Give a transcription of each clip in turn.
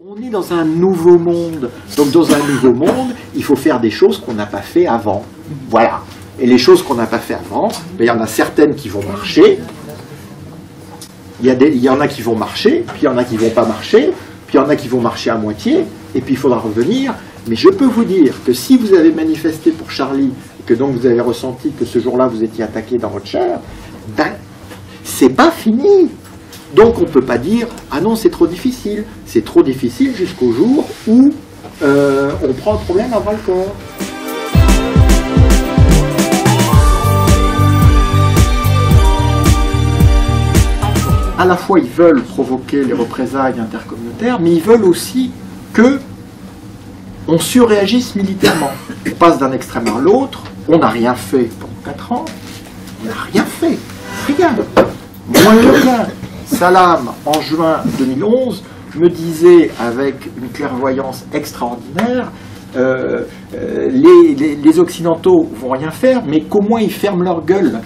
On est dans un nouveau monde. Donc dans un nouveau monde, il faut faire des choses qu'on n'a pas fait avant. Voilà. Et les choses qu'on n'a pas fait avant, il y en a certaines qui vont marcher. Il y en a qui vont marcher, puis il y en a qui ne vont pas marcher, puis il y en a qui vont marcher à moitié, et puis il faudra revenir. Mais je peux vous dire que si vous avez manifesté pour Charlie, et que donc vous avez ressenti que ce jour-là vous étiez attaqué dans votre chair, ben, c'est pas fini. Donc on ne peut pas dire « Ah non, c'est trop difficile ». C'est trop difficile jusqu'au jour où on prend le problème à bras le corps. À la fois, ils veulent provoquer les représailles intercommunautaires, mais ils veulent aussi que on surréagisse militairement. On passe d'un extrême à l'autre, on n'a rien fait pendant 4 ans, on n'a rien fait, rien, moins que rien. Salam, en juin 2011, me disait avec une clairvoyance extraordinaire, les Occidentaux vont rien faire, mais qu'au moins ils ferment leur gueule.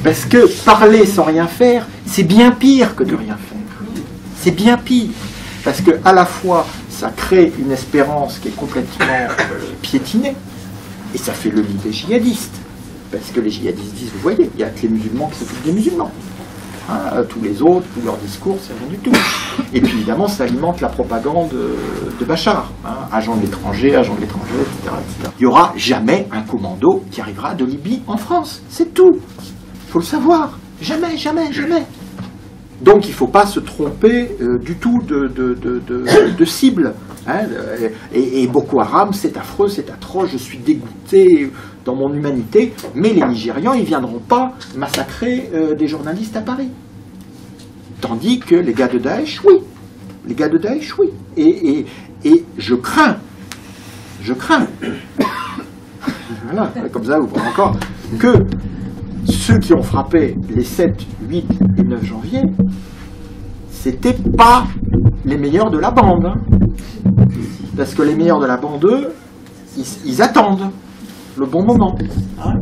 Parce que parler sans rien faire, c'est bien pire que de rien faire. C'est bien pire. Parce que à la fois, ça crée une espérance qui est complètement piétinée, et ça fait le lit des djihadistes. Parce que les djihadistes disent, vous voyez, il n'y a que les musulmans qui s'occupent des musulmans. Hein, tous les autres, tous leurs discours, c'est rien du tout. Et puis évidemment, ça alimente la propagande de Bachar. Hein, agent de l'étranger, etc., etc. Il n'y aura jamais un commando qui arrivera de Libye en France. C'est tout. Il faut le savoir. Jamais, jamais, jamais. Donc il ne faut pas se tromper du tout de cible. Hein, et Boko Haram, c'est affreux, c'est atroce, je suis dégoûté dans mon humanité, mais les Nigérians, ils ne viendront pas massacrer des journalistes à Paris. Tandis que les gars de Daesh, oui. Les gars de Daesh, oui. Et je crains, voilà, comme ça vous voyez encore, que ceux qui ont frappé les 7, 8 et 9 janvier, c'était pas les meilleurs de la bande. Hein. Parce que les meilleurs de la bande, eux, ils attendent le bon moment. Hein.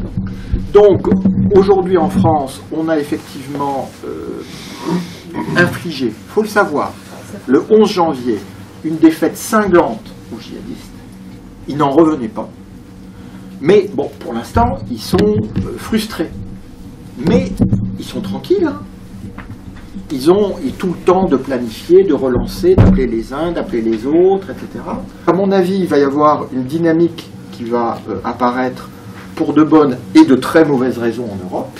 Donc, aujourd'hui en France, on a effectivement infligé, il faut le savoir, le 11 janvier, une défaite cinglante aux djihadistes. Ils n'en revenaient pas. Mais, bon, pour l'instant, ils sont frustrés. Mais ils sont tranquilles. Hein. Ils ont tout le temps de planifier, de relancer, d'appeler les uns, d'appeler les autres, etc. À mon avis, il va y avoir une dynamique qui va apparaître pour de bonnes et de très mauvaises raisons en Europe,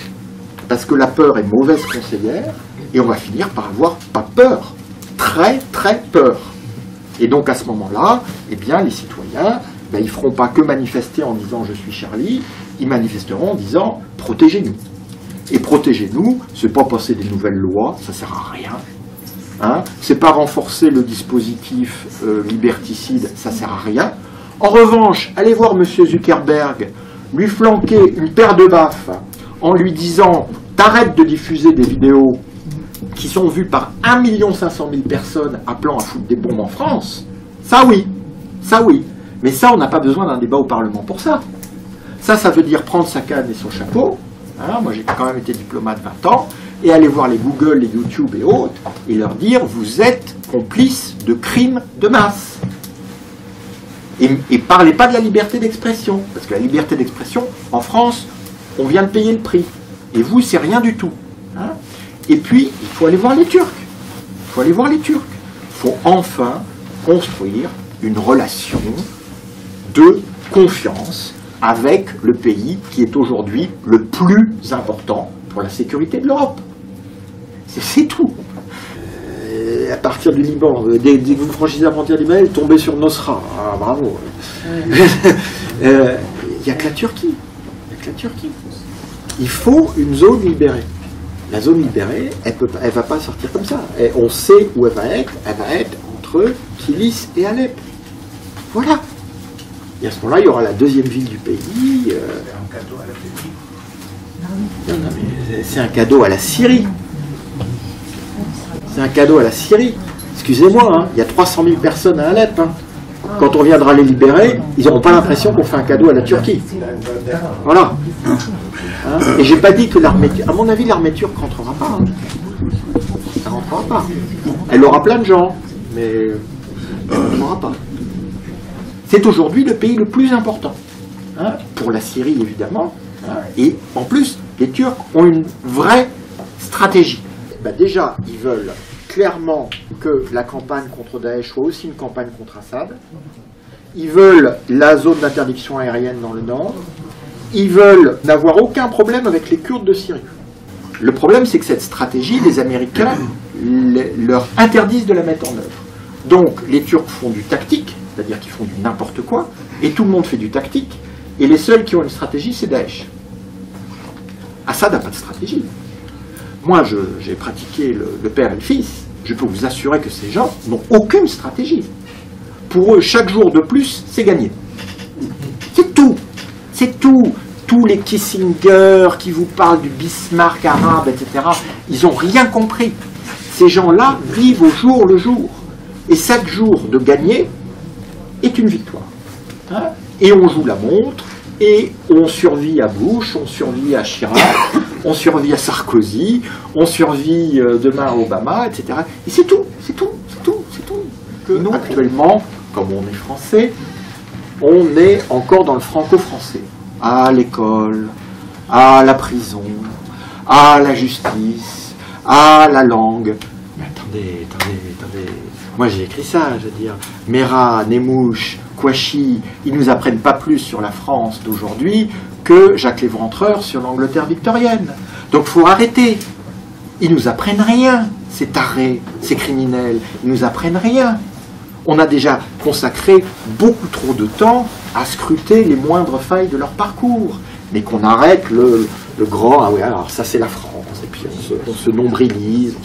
parce que la peur est mauvaise conseillère, et on va finir par avoir pas peur, très très peur. Et donc à ce moment-là, eh bien, les citoyens, ben, ils ne feront pas que manifester en disant « je suis Charlie », ils manifesteront en disant « protégez-nous ». Et protégez-nous, c'est pas passer des nouvelles lois, ça sert à rien. Hein, c'est pas renforcer le dispositif liberticide, ça sert à rien. En revanche, allez voir M. Zuckerberg, lui flanquer une paire de baffes en lui disant « t'arrêtes de diffuser des vidéos qui sont vues par 1 500 000 personnes appelant à foutre des bombes en France », ça oui, ça oui. Mais ça, on n'a pas besoin d'un débat au Parlement pour ça. Ça veut dire prendre sa canne et son chapeau. Hein, moi j'ai quand même été diplomate 20 ans, et aller voir les Google, les YouTube et autres, et leur dire vous êtes complices de crimes de masse. Et parlez pas de la liberté d'expression, parce que la liberté d'expression, en France, on vient de payer le prix. Et vous, c'est rien du tout. Hein. Et puis, il faut aller voir les Turcs. Il faut aller voir les Turcs. Il faut enfin construire une relation de confiance avec le pays qui est aujourd'hui le plus important pour la sécurité de l'Europe. C'est tout. À partir du Liban, dès que vous franchissez la frontière libanais, tombez sur Nosra. Ah, bravo. Il n'y a que la Turquie. Il n'y a que la Turquie. Il faut une zone libérée. La zone libérée, elle ne va pas sortir comme ça. Et on sait où elle va être. Elle va être entre Kilis et Alep. Voilà. Et à ce moment-là, il y aura la deuxième ville du pays. Un cadeau à la Syrie. Non, mais c'est un cadeau à la Syrie. C'est un cadeau à la Syrie. Excusez-moi, hein, il y a 300 000 personnes à Alep. Hein. Quand on viendra les libérer, ils n'auront pas l'impression qu'on fait un cadeau à la Turquie. Voilà. Hein. Et j'ai pas dit que l'armée... À mon avis, l'armée turque ne rentrera pas. Hein. Elle ne rentrera pas. Elle aura plein de gens, mais bougera pas. C'est aujourd'hui le pays le plus important, hein, pour la Syrie évidemment, hein, et en plus les Turcs ont une vraie stratégie. Ben déjà, ils veulent clairement que la campagne contre Daesh soit aussi une campagne contre Assad. Ils veulent la zone d'interdiction aérienne dans le nord. Ils veulent n'avoir aucun problème avec les Kurdes de Syrie. Le problème, c'est que cette stratégie, les Américains leur interdisent de la mettre en œuvre. Donc, les Turcs font du tactique, c'est-à-dire qu'ils font du n'importe quoi, et tout le monde fait du tactique, et les seuls qui ont une stratégie, c'est Daesh. Assad n'a pas de stratégie. Moi, j'ai pratiqué le père et le fils. Je peux vous assurer que ces gens n'ont aucune stratégie. Pour eux, chaque jour de plus, c'est gagné. C'est tout. C'est tout. Tous les Kissinger qui vous parlent du Bismarck arabe, etc., ils n'ont rien compris. Ces gens-là vivent au jour le jour. Et chaque jour de gagner est une victoire. Hein? Et on joue la montre, et on survit à Bush, on survit à Chirac, on survit à Sarkozy, on survit demain à Obama, etc. Et c'est tout, c'est tout, c'est tout, c'est tout. Nous, actuellement, comme on est français, on est encore dans le franco-français. À l'école, à la prison, à la justice, à la langue. Mais attendez. Moi j'ai écrit ça, je veux dire. Mera, Nemouche, Kouachi, ils nous apprennent pas plus sur la France d'aujourd'hui que Jacques Léventreur sur l'Angleterre victorienne. Donc il faut arrêter. Ils nous apprennent rien, ces tarés, ces criminels. Ils nous apprennent rien. On a déjà consacré beaucoup trop de temps à scruter les moindres failles de leur parcours. Mais qu'on arrête le grand, ah oui, alors ça c'est la France, et puis on se nombrilise,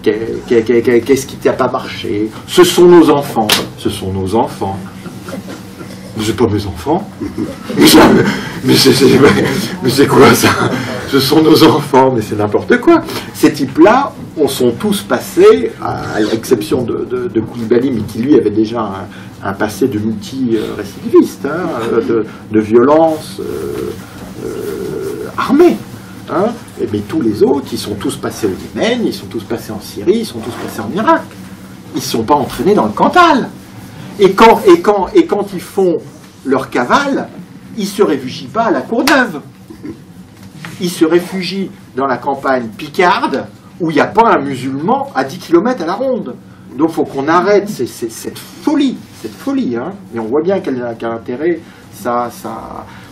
qu'est-ce qui n'a pas marché? Ce sont nos enfants. Ce sont nos enfants. Mais c'est pas mes enfants. Mais c'est quoi ça? Ce sont nos enfants, mais c'est n'importe quoi. Ces types-là, on sont tous passés, à l'exception de Koulibaly, mais qui lui avait déjà un passé de multi-récidiviste, hein, de violence armée. Hein, mais tous les autres, ils sont tous passés au Yémen, ils sont tous passés en Syrie, ils sont tous passés en Irak. Ils ne sont pas entraînés dans le Cantal. Et quand ils font leur cavale, ils ne se réfugient pas à la Courneuve. Ils se réfugient dans la campagne picarde, où il n'y a pas un musulman à 10 km à la ronde. Donc il faut qu'on arrête cette folie. Hein. Et on voit bien quel intérêt ça...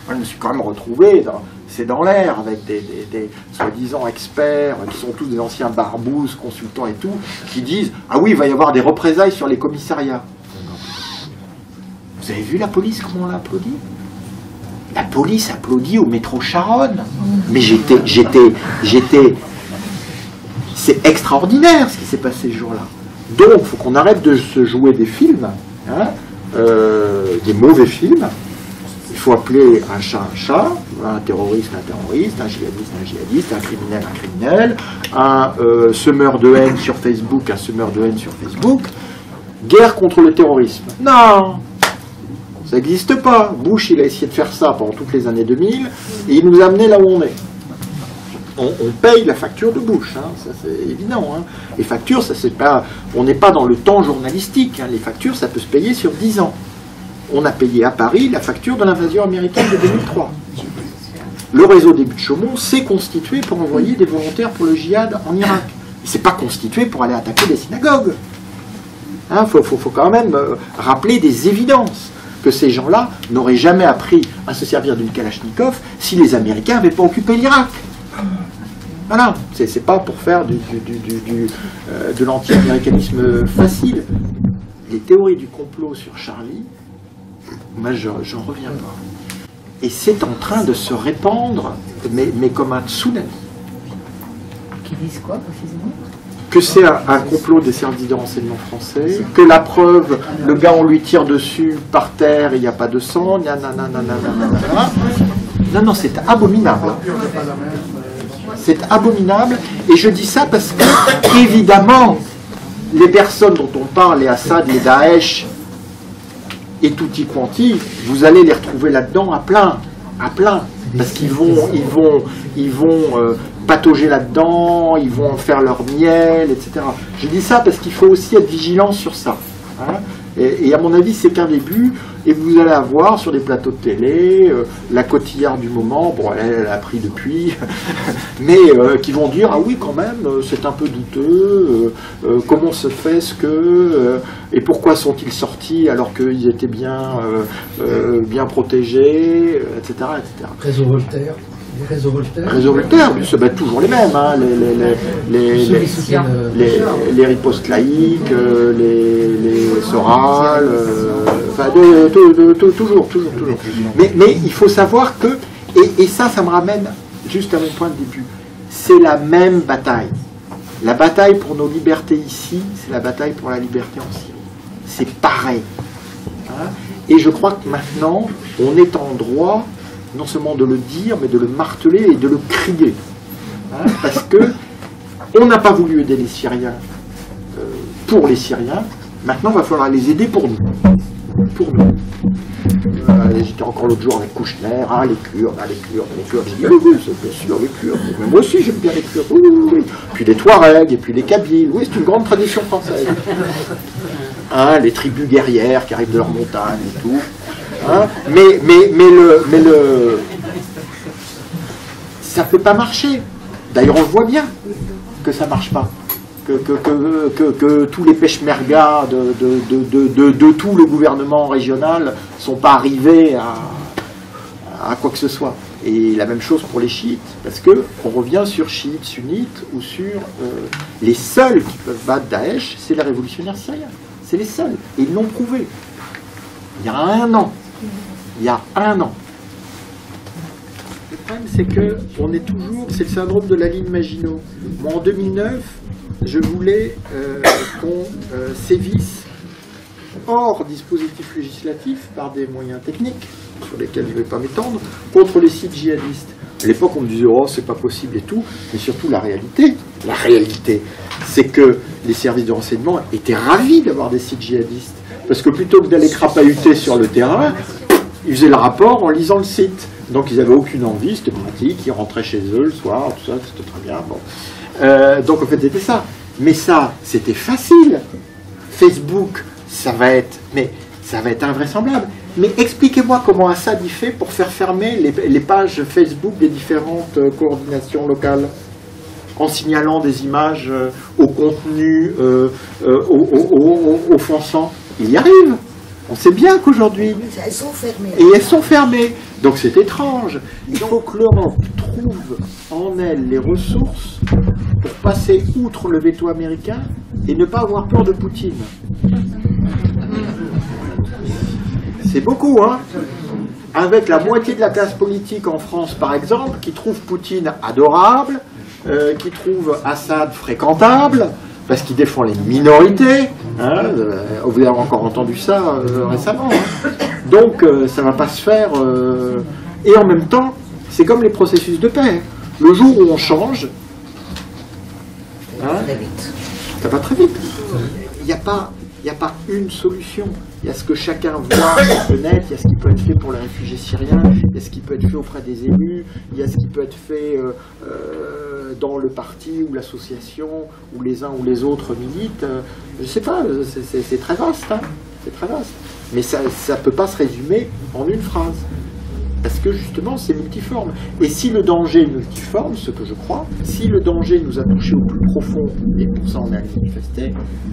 Moi, je me suis quand même retrouvé, c'est dans l'air, avec des soi-disant experts, qui sont tous des anciens barbouzes, consultants et tout, qui disent « Ah oui, il va y avoir des représailles sur les commissariats. » Vous avez vu la police, comment on l'a applaudi? La police applaudit au métro Charonne. Mais c'est extraordinaire ce qui s'est passé ce jour-là. Donc, il faut qu'on arrête de se jouer des films, hein, des mauvais films. Il faut appeler un chat, un terroriste, un djihadiste, un criminel, un semeur de haine sur Facebook, Guerre contre le terrorisme. Non, ça n'existe pas. Bush, il a essayé de faire ça pendant toutes les années 2000, et il nous a amené là où on est. On paye la facture de Bush, hein, ça c'est évident. Hein. Les factures, ça c'est pas, on n'est pas dans le temps journalistique. Hein. Les factures, ça peut se payer sur 10 ans. On a payé à Paris la facture de l'invasion américaine de 2003. Le réseau des buts de Chaumont s'est constitué pour envoyer des volontaires pour le djihad en Irak. Il ne s'est pas constitué pour aller attaquer des synagogues. Hein, faut quand même rappeler des évidences, que ces gens-là n'auraient jamais appris à se servir d'une Kalachnikov si les Américains n'avaient pas occupé l'Irak. Voilà, c'est pas pour faire de l'anti-américanisme facile. Les théories du complot sur Charlie, moi j'en reviens pas. Et c'est en train de se répandre, mais comme un tsunami. Qui disent quoi précisément? Que c'est un complot des services de renseignement français, que la preuve, le gars on lui tire dessus par terre et il n'y a pas de sang, non, c'est abominable. C'est abominable, et je dis ça parce que, évidemment, les personnes dont on parle, les Assad, les Daesh, et tutti quanti, vous allez les retrouver là-dedans à plein, parce qu'ils vont patauger là-dedans, ils vont en faire leur miel, etc. Je dis ça parce qu'il faut aussi être vigilant sur ça. Hein, et à mon avis, c'est qu'un début, et vous allez avoir sur des plateaux de télé, la cotillard du moment, bon, elle a pris depuis, mais qui vont dire, ah oui, quand même, c'est un peu douteux, comment se fait ce que, et pourquoi sont-ils sortis alors qu'ils étaient bien protégés, etc., etc. Réseau Voltaire. Les réseaux Voltaire. Réseau Voltaire, c'est ben, toujours les mêmes, hein, les ripostes laïques, les Soral, enfin, toujours. Mais il faut savoir que, et ça me ramène juste à mon point de début, c'est la même bataille. La bataille pour nos libertés ici, c'est la bataille pour la liberté en Syrie. C'est pareil. Hein, et je crois que maintenant, on est en droit non seulement de le dire, mais de le marteler et de le crier. Hein, parce que on n'a pas voulu aider les Syriens pour les Syriens, maintenant il va falloir les aider pour nous. Pour nous. J'étais encore l'autre jour avec Kouchner, les Kurdes. J'ai dit, oui, c'est bien sûr les Kurdes. Mais moi aussi j'aime bien les Kurdes. Oui. Puis les Touaregs, et puis les Kabyles. Oui, c'est une grande tradition française. Hein, les tribus guerrières qui arrivent de leur montagne et tout. Hein, mais ça peut pas marcher. D'ailleurs, on le voit bien que ça marche pas. Que tous les peshmergas de tout le gouvernement régional sont pas arrivés à quoi que ce soit. Et la même chose pour les chiites, parce que on revient sur chiites, sunnites, ou sur les seuls qui peuvent battre Daesh, c'est les révolutionnaires syriens. C'est les seuls. Et ils l'ont prouvé. Il y a un an. Le problème, c'est que on est toujours, c'est le syndrome de la ligne Maginot. Moi, en 2009, je voulais qu'on sévisse hors dispositif législatif par des moyens techniques sur lesquels je ne vais pas m'étendre contre les sites djihadistes. À l'époque, on me disait oh c'est pas possible et tout, mais surtout la réalité, c'est que les services de renseignement étaient ravis d'avoir des sites djihadistes, parce que plutôt que d'aller crapahuter sur le terrain, ils faisaient le rapport en lisant le site. Donc ils n'avaient aucune envie, c'était pratique, ils rentraient chez eux le soir, tout ça, c'était très bien. Bon. Donc en fait c'était ça. Mais ça, c'était facile. Facebook, ça va être invraisemblable. Mais expliquez-moi comment Assad y fait pour faire fermer les pages Facebook des différentes coordinations locales, en signalant des images au contenu offensant. Il y arrive. On sait bien qu'aujourd'hui... Elles sont fermées. Et elles sont fermées. Donc c'est étrange. Il faut que l'Europe trouve en elle les ressources pour passer outre le veto américain et ne pas avoir peur de Poutine. C'est beaucoup, hein? Avec la moitié de la classe politique en France, par exemple, qui trouve Poutine adorable, qui trouve Assad fréquentable, parce qu'il défend les minorités. Hein, vous avez encore entendu ça récemment. Hein. Donc ça ne va pas se faire. Et en même temps, c'est comme les processus de paix. Le jour où on change, hein, ça va très vite. Il n'y a pas une solution. Il y a ce que chacun voit sur le net, il y a ce qui peut être fait pour les réfugiés syriens, il y a ce qui peut être fait auprès des élus, il y a ce qui peut être fait dans le parti ou l'association où les uns ou les autres militent. Je ne sais pas, c'est très vaste. Hein, c'est très vaste. Mais ça ne peut pas se résumer en une phrase. Parce que justement, c'est multiforme. Et si le danger est multiforme, ce que je crois, si le danger nous a touché au plus profond, et pour ça on est allé manifester,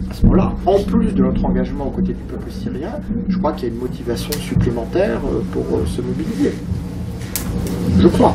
à ce moment-là, en plus de notre engagement aux côtés du peuple syrien, je crois qu'il y a une motivation supplémentaire pour se mobiliser. Je crois.